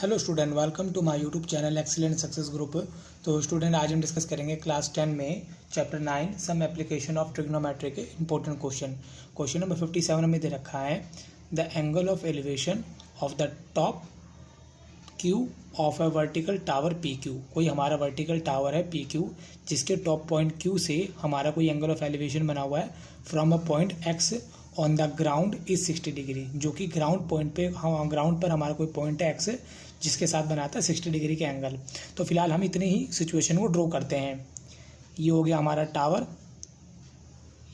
Hello student, welcome to my YouTube channel excellent success group. तो student, आज हम discuss करेंगे क्लास 10 में chapter 9 some application of trigonometry के इंपॉर्टेंट क्वेश्चन नंबर 57 में दे रखा है the angle of elevation of the top Q of a vertical tower P Q. कोई हमारा वर्टिकल टावर है पी क्यू, जिसके टॉप पॉइंट क्यू से हमारा कोई एंगल ऑफ एलिवेशन बना हुआ है from a point x on the ground is 60 degree, जो कि ग्राउंड पॉइंट पे ग्राउंड पर हमारा कोई पॉइंट है एक्स, जिसके साथ बनाता है 60 डिग्री के एंगल। तो फिलहाल हम इतने ही सिचुएशन को ड्रॉ करते हैं। ये हो गया हमारा टावर,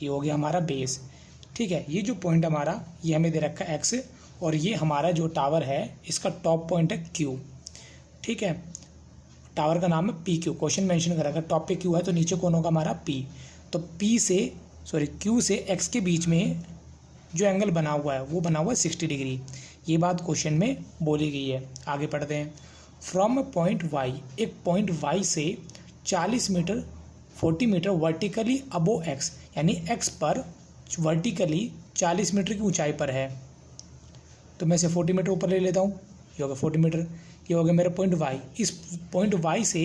ये हो गया हमारा बेस। ठीक है, ये जो पॉइंट हमारा ये हमें दे रखा है एक्स, और ये हमारा जो टावर है इसका टॉप पॉइंट है क्यू। ठीक है, टावर का नाम है पी क्यू, क्वेश्चन मेंशन कर रखा है टॉप पे क्यू है तो नीचे कौन होगा हमारा पी। तो क्यू से एक्स के बीच में जो एंगल बना हुआ है वो बना हुआ है 60 डिग्री। ये बात क्वेश्चन में बोली गई है। आगे पढ़ते हैं। फ्रॉम पॉइंट वाई, एक पॉइंट वाई से 40 मीटर वर्टिकली अबो एक्स, यानी एक्स पर वर्टिकली 40 मीटर की ऊंचाई पर है। तो मैं इसे 40 मीटर ऊपर ले लेता हूँ, ये होगा 40 मीटर। ये हो गया मेरा पॉइंट वाई। इस पॉइंट वाई से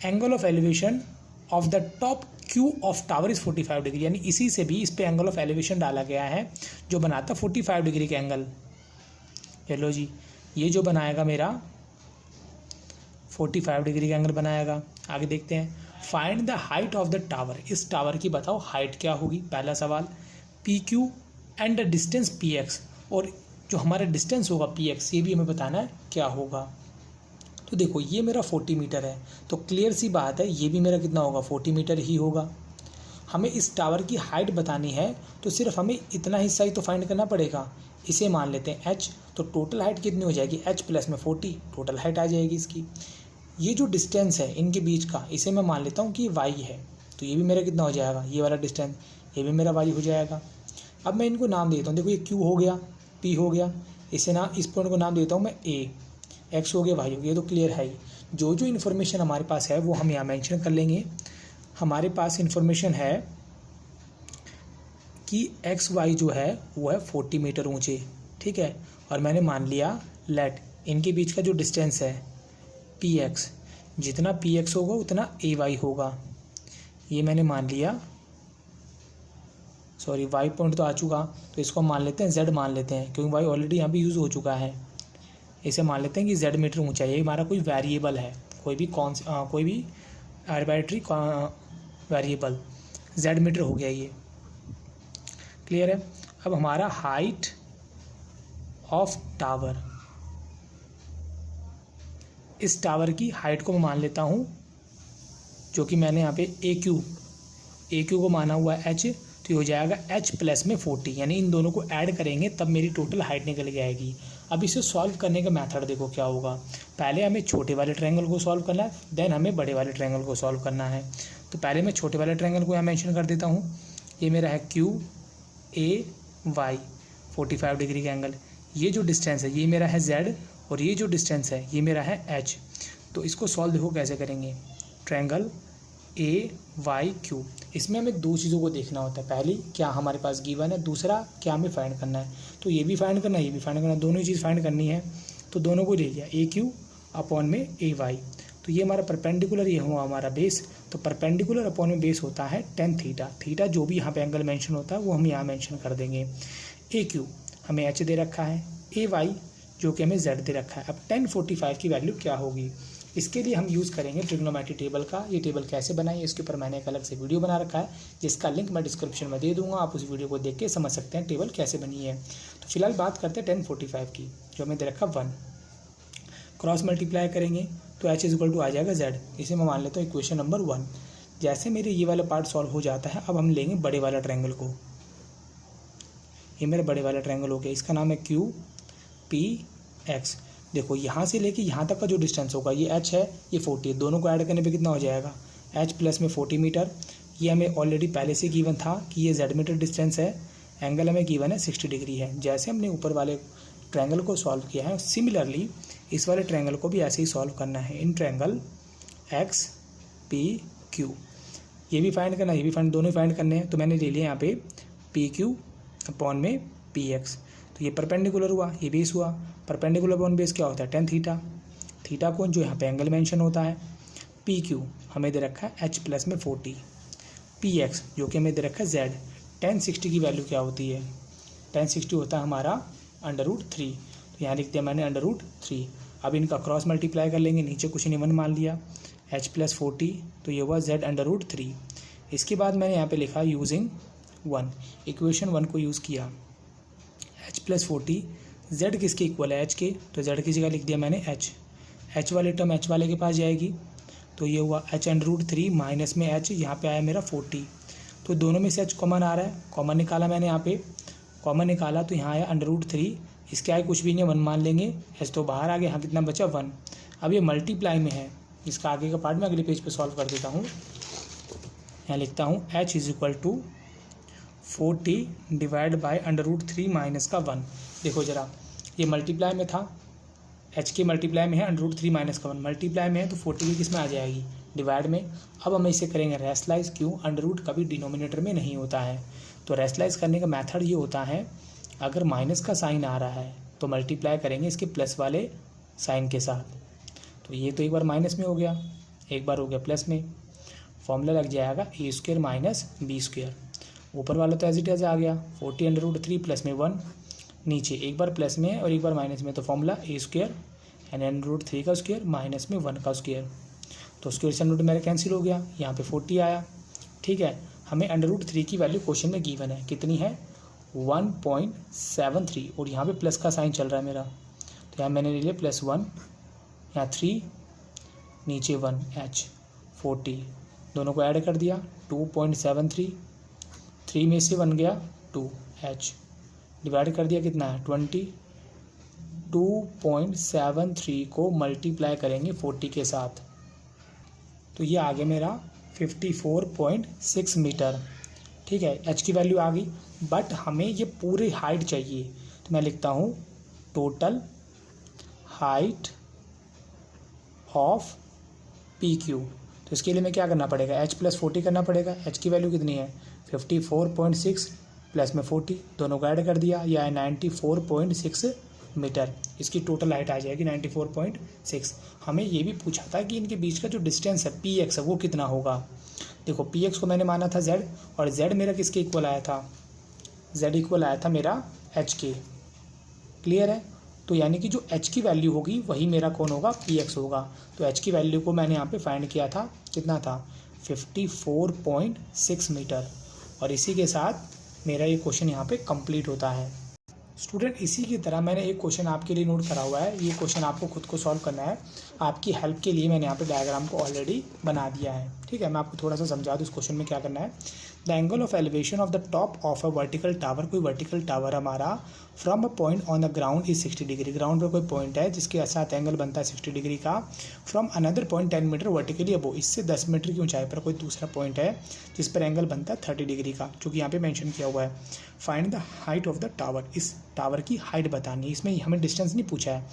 angle of elevation of the top Q of tower is 45 degree, यानी इसी से भी इस पे एंगल ऑफ एलिवेशन डाला गया है जो बनाता 45 डिग्री का एंगल। चलो जी, ये जो बनाएगा मेरा 45 डिग्री का एंगल बनाएगा। आगे देखते हैं। Find the height of the tower, इस टावर की बताओ हाइट क्या होगी, पहला सवाल। P Q and the distance P x, और जो हमारा डिस्टेंस होगा पी एक्स ये भी हमें बताना है क्या होगा। तो देखो, ये मेरा 40 मीटर है, तो क्लियर सी बात है ये भी मेरा कितना होगा 40 मीटर ही होगा। हमें इस टावर की हाइट बतानी है तो सिर्फ हमें इतना हिस्सा ही तो फाइंड करना पड़ेगा। इसे मान लेते हैं h, तो टोटल हाइट कितनी हो जाएगी h प्लस में 40, टोटल हाइट आ जाएगी इसकी। ये जो डिस्टेंस है इनके बीच का, इसे मैं मान लेता हूँ कि y है, तो ये भी मेरा कितना हो जाएगा, ये वाला डिस्टेंस ये भी मेरा y हो जाएगा। अब मैं इनको नाम देता हूँ। देखो, ये q हो गया, p हो गया, इसे इस पॉइंट को नाम देता हूँ मैं a, x हो गया, y हो गया। तो क्लियर है, जो जो इन्फॉर्मेशन हमारे पास है वो हम यहाँ मेंशन कर लेंगे। हमारे पास इन्फॉर्मेशन है कि एक्स वाई जो है वो है 40 मीटर ऊंचे। ठीक है, और मैंने मान लिया लेट इनके बीच का जो डिस्टेंस है पी एक्स, जितना पी एक्स होगा उतना ए वाई होगा, ये मैंने मान लिया। सॉरी, वाई पॉइंट तो आ चुका, तो इसको मान लेते हैं जेड मान लेते हैं, क्योंकि वाई ऑलरेडी यहाँ पे यूज़ हो चुका है। इसे मान लेते हैं कि जेड मीटर ऊंचा है। ये हमारा कोई वेरिएबल है, कोई भी आर्बिट्री वेरिएबल, जेड मीटर हो गया ये। क्लियर है। अब हमारा हाइट ऑफ टावर, इस टावर की हाइट को मैं मान लेता हूँ, जो कि मैंने यहाँ पे ए क्यू को माना हुआ है h, तो ये हो जाएगा h प्लस में 40, यानी इन दोनों को ऐड करेंगे तब मेरी टोटल हाइट निकल के आएगी। अब इसे सॉल्व करने का मेथड देखो क्या होगा। पहले हमें छोटे वाले ट्रायंगल को सॉल्व करना है, देन हमें बड़े वाले ट्रायंगल को सॉल्व करना है। तो पहले मैं छोटे वाले ट्रायंगल को यहाँ मेंशन कर देता हूँ। ये मेरा है क्यू ए वाई, 45 डिग्री का एंगल। ये जो डिस्टेंस है ये मेरा है z, और ये जो डिस्टेंस है ये मेरा है h। तो इसको सॉल्व देखो कैसे करेंगे। ट्रायंगल ए वाई क्यू, इसमें हमें दो चीज़ों को देखना होता है। पहली, क्या हमारे पास गिवन है, दूसरा क्या हमें फाइंड करना है। तो ये भी फाइंड करना है, ये भी फाइंड करना है, दोनों ही चीज़ फाइंड करनी है। तो दोनों को ले लिया, ए क्यू अपॉन में ए वाई। तो ये हमारा परपेंडिकुलर, ये हुआ हमारा बेस। तो परपेंडिकुलर अपॉन में बेस होता है tan थीटा। थीटा जो भी यहाँ पे एंगल मेंशन होता है वो हम यहाँ मेंशन कर देंगे। ए क्यू हमें h दे रखा है, ए वाई जो कि हमें z दे रखा है। अब tan 45 की वैल्यू क्या होगी, इसके लिए हम यूज़ करेंगे ट्रिग्नोमेट्री टेबल का। ये टेबल कैसे बनाएं इसके ऊपर मैंने एक अलग से वीडियो बना रखा है, जिसका लिंक मैं डिस्क्रिप्शन में दे दूंगा। आप उस वीडियो को देख के समझ सकते हैं टेबल कैसे बनी है। तो फिलहाल बात करते हैं tan 45 की, जो हमें दे रखा 1। क्रॉस मल्टीप्लाई करेंगे तो h इक्वल टू आ जाएगा z। इसे मैं मान लेता हूँ इक्वेशन नंबर 1। जैसे मेरे ये वाला पार्ट सॉल्व हो जाता है, अब हम लेंगे बड़े वाला ट्रायंगल को। ये मेरा बड़े वाला ट्रायंगल हो गया, इसका नाम है क्यू पी एक्स। देखो, यहाँ से लेके यहाँ तक का जो डिस्टेंस होगा ये h है, ये 40 है, दोनों को ऐड करने पे कितना हो जाएगा h प्लस में 40 मीटर। ये हमें ऑलरेडी पहले से गिवन था कि ये z मीटर डिस्टेंस है, एंगल हमें गिवन है 60 डिग्री है। जैसे हमने ऊपर वाले ट्रायंगल को सॉल्व किया है, सिमिलरली इस वाले ट्रायंगल को भी ऐसे ही सॉल्व करना है। In triangle x P Q, ये भी फाइंड करना है, ये भी फाइंड, दोनों फाइंड करने हैं। तो मैंने ले लिया यहाँ पे पी क्यू अपॉन में पी एक्स। तो ये परपेंडिकुलर हुआ, ये बेस हुआ। परपेंडिकुलर अपॉन बेस क्या होता है tan थीटा। थीटा कोण जो यहाँ पे एंगल मेंशन होता है, पी क्यू हमें दे रखा है एच प्लस में 40, पी एक्स जो कि हमें दे रखा है जेड। tan 60 की वैल्यू क्या होती है, tan 60 होता है हमारा √3, तो यहाँ लिख दिया मैंने √3। अब इनका क्रॉस मल्टीप्लाई कर लेंगे, नीचे कुछ नहीं वन मान लिया, h प्लस 40 तो ये हुआ z √3। इसके बाद मैंने यहाँ पे लिखा यूजिंग 1, इक्वेशन 1 को यूज़ किया, h प्लस 40 z किसके इक्वल है h के, तो z की जगह लिख दिया मैंने h वाले टर्म h वाले के पास जाएगी, तो ये हुआ h √3 माइनस में h, यहाँ पे आया मेरा 40, तो दोनों में से h कॉमन आ रहा है, कॉमन निकाला मैंने यहाँ पे, कॉमन निकाला तो यहाँ आया √3, इसके आगे कुछ भी नहीं, 1 मान लेंगे, h तो बाहर आ गया, यहाँ कितना बचा 1। अब ये मल्टीप्लाई में है, इसका आगे का पार्ट मैं अगले पेज पे सॉल्व कर देता हूँ। यहाँ लिखता हूँ h is equal to 40 divide by √3 minus का 1। देखो ज़रा, ये मल्टीप्लाई में था, h के मल्टीप्लाई में है √3 माइनस का 1, मल्टीप्लाई में है तो 40 की किस में आ जाएगी, डिवाइड में। अब हम इसे करेंगे रेशलाइज, क्यों, √ कभी डिनोमिनेटर में नहीं होता है, तो रेशलाइज करने का मेथड ये होता है, अगर माइनस का साइन आ रहा है तो मल्टीप्लाई करेंगे इसके प्लस वाले साइन के साथ, तो ये तो एक बार माइनस में हो गया, एक बार हो गया प्लस में, फॉर्मूला लग जाएगा a² माइनस b², ऊपर वाला तो एज इट एज आ गया 40 √3 प्लस में 1, नीचे एक बार प्लस में है और एक बार माइनस में, तो फॉर्मूला a² एंड √3 का स्क्वायर माइनस में 1 का स्क्वायर, तो स्क्वायर से रूट मेरा कैंसिल हो गया, यहाँ पे 40 आया। ठीक है, हमें √3 की वैल्यू क्वेश्चन में गिवन है, कितनी है 1.73, और यहाँ पे प्लस का साइन चल रहा है मेरा, तो यहाँ मैंने ले लिया +1, यहाँ 3 नीचे 1 h 40, दोनों को ऐड कर दिया 2.73, 3 में से 1 गया 2 h, डिवाइड कर दिया कितना है 20, 2.73 को मल्टीप्लाई करेंगे 40 के साथ, तो ये आ गया मेरा 54.6 मीटर। ठीक है, h की वैल्यू आ गई, बट हमें ये पूरी हाइट चाहिए, तो मैं लिखता हूँ total height of P Q, तो इसके लिए मैं क्या करना पड़ेगा, h प्लस 40 करना पड़ेगा, h की वैल्यू कितनी है 54.6 प्लस में 40, दोनों को ऐड कर दिया, यह है 94.6 मीटर, इसकी टोटल हाइट आ जाएगी 94.6। हमें ये भी पूछा था कि इनके बीच का जो डिस्टेंस है पी एक्स वो कितना होगा। देखो पी एक्स को मैंने माना था z, और z मेरा किसके इक्वल आया था, z इक्वल आया था मेरा h के, क्लियर है। तो यानी कि जो h की वैल्यू होगी वही मेरा कौन होगा, पी एक्स होगा। तो h की वैल्यू को मैंने यहाँ पे फाइंड किया था, कितना था 54.6 मीटर, और इसी के साथ मेरा ये क्वेश्चन यहाँ पे कंप्लीट होता है। स्टूडेंट इसी की तरह मैंने एक क्वेश्चन आपके लिए नोट करा हुआ है, ये क्वेश्चन आपको खुद को सॉल्व करना है, आपकी हेल्प के लिए मैंने यहाँ पे डायग्राम को ऑलरेडी बना दिया है। ठीक है, मैं आपको थोड़ा सा समझा दूँ इस क्वेश्चन में क्या करना है। The angle of elevation of the top of a vertical tower, कोई वर्टिकल टावर हमारा from a point on the ground is 60 degree, ground पर कोई पॉइंट है जिसके साथ एंगल बनता है 60 डिग्री का, from another point 10 metre vertically above, इससे 10 मीटर की ऊंचाई पर कोई दूसरा पॉइंट है जिस पर एंगल बनता है 30 डिग्री का, जो कि यहाँ पे मेंशन किया हुआ है। Find the height of the tower, इस टावर की हाइट बतानी है, इसमें हमें डिस्टेंस नहीं पूछा है,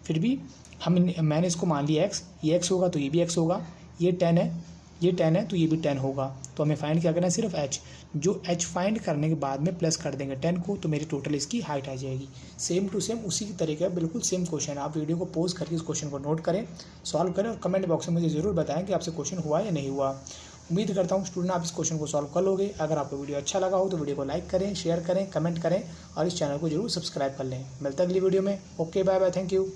फिर भी मैंने इसको मान लिया x, ये x होगा तो ये भी x होगा, ये 10 है, ये 10 है तो ये भी 10 होगा, तो हमें फाइंड क्या करना है, सिर्फ h, जो h फाइंड करने के बाद में प्लस कर देंगे 10 को, तो मेरी टोटल इसकी हाइट आ जाएगी। सेम टू सेम उसी तरीके का बिल्कुल सेम क्वेश्चन है, आप वीडियो को पॉज करके इस क्वेश्चन को नोट करें, सॉल्व करें, और कमेंट बॉक्स में मुझे ज़रूर बताएं कि आपसे क्वेश्चन हुआ या नहीं हुआ। उम्मीद करता हूँ स्टूडेंट आप इस क्वेश्चन को सॉल्व कर लोगे। अगर आपको वीडियो अच्छा लगा हो तो वीडियो को लाइक करें, शेयर करें, कमेंट करें, और इस चैनल को जरूर सब्सक्राइब कर लें। मिलता है अगली वीडियो में। Okay, bye bye, thank you.